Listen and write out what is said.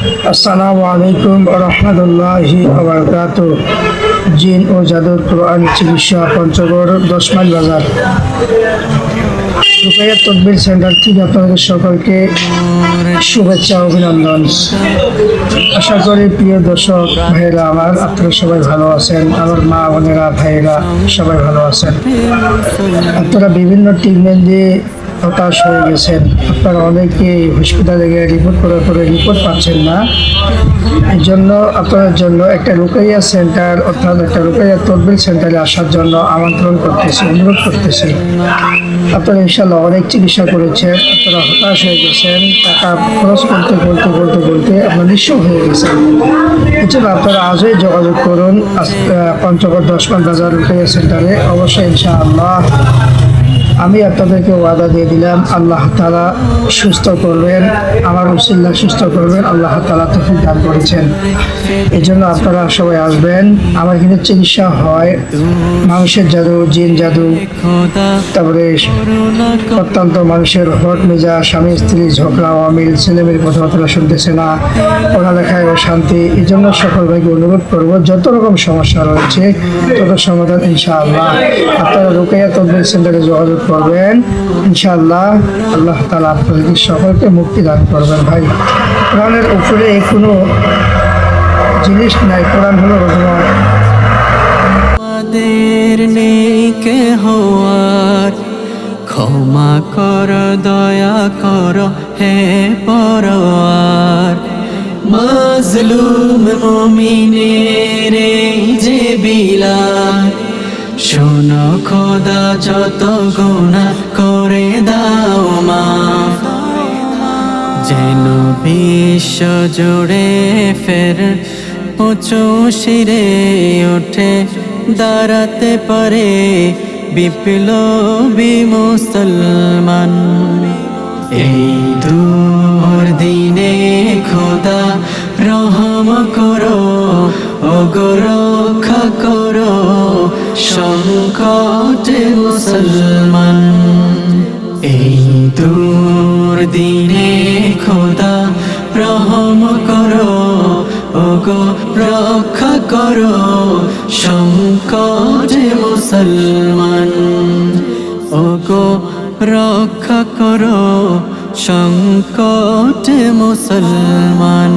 আসসালামু আলাইকুম ওয়া রাহমাতুল্লাহি ওয়া বারাকাতুহু। জিন ও জাদুর কোরআন চিকিৎসা পঞ্চগড় 10 মাইল বাজার। রুকাইয়া তদবির সেন্টার থেকে আপনাদের সকলকে শুভেচ্ছা ও অভিনন্দন। আশা করি প্রিয় দর্শক ভাইয়েরা আমার, আপনারা সবাই ভালো আছেন। আমার মা বোনেরা ভাইয়েরা সবাই ভালো আছেন। আপনারা বিভিন্ন ট্রিটমেন্ট দিয়ে হতাশ হয়ে গেছেন। আপনারা অনেকে হসপিটালে গিয়ে রিপোর্ট করার পরে রিপোর্ট পাচ্ছেন না। এই জন্য আপনাদের জন্য একটা রুকাইয়া সেন্টার, অর্থাৎ একটা রুকাইয়া তদবির সেন্টারে আসার জন্য আমন্ত্রণ করতেছি, অনুরোধ করতেছি। আপনারা ইনশাল্লাহ অনেক চিকিৎসা করেছেন, আপনারা হতাশ হয়ে গেছেন, টাকা খরচ করতে আপনারা নিঃস্ব হয়ে গেছেন। এই জন্য আপনারা আজই যোগাযোগ করুন পঞ্চগড় 10 মাইল বাজার রুকাইয়া সেন্টারে। অবশ্যই ইনশাআল্লাহ আমি আপনাদেরকে ওয়াদা দিয়ে দিলাম, আল্লাহ তাআলা সুস্থ করবেন, আমার উসিলা সুস্থ করবেন, আল্লাহ তাআলা তৌফিক দান করেছেন। এই জন্য আপনারা সবাই আসবেন। আমার এখানে চিকিৎসা হয় মানুষের জাদু, জিন জাদু, তারপরে অত্যন্ত মানুষের হট মেজাজ, স্বামী স্ত্রী ঝগড়া, অমিল, ছেলেমেয়ের কথাবার্তা শুনতেছে না, পড়ালেখায় অশান্তি। এই জন্য সকল ভাইকে অনুরোধ করবো, যত রকম সমস্যা রয়েছে তত সমাধান ইনশাআল্লাহ আপনারা রুকাইয়া তদবির সেন্টারে যোগাযোগ করবেন। ইনশাআল্লাহ আল্লাহ তাআলা আপনাদের সকলকে মুক্তি দান করবেন। ভাই, কোরআনের উপরে কোনো জিনিস নাই, কোরআন হলো রহমত। আমাদের নেই কেহ আর, ক্ষমা কর, দয়া কর হে পরওয়ার। মাজলুম মুমিনের এই যে বিলাল, শোনো খোদা যত গুনাহ করে দাও মাফ। যেন বিশ্ব জুড়ে ফের উঁচু শিরে ওঠে, দাঁড়াতে পারে বিপ্লবী মুসলমান। এই দুর্দিনে খোদা রহম করো, ওগো রক্ষা করো সংকটে মুসলমান। এই দুর্দিনে খোদা রহম করো, ওগো রক্ষা করো সংকটে মুসলমান। ওগো রক্ষা করো সংকটে মুসলমান।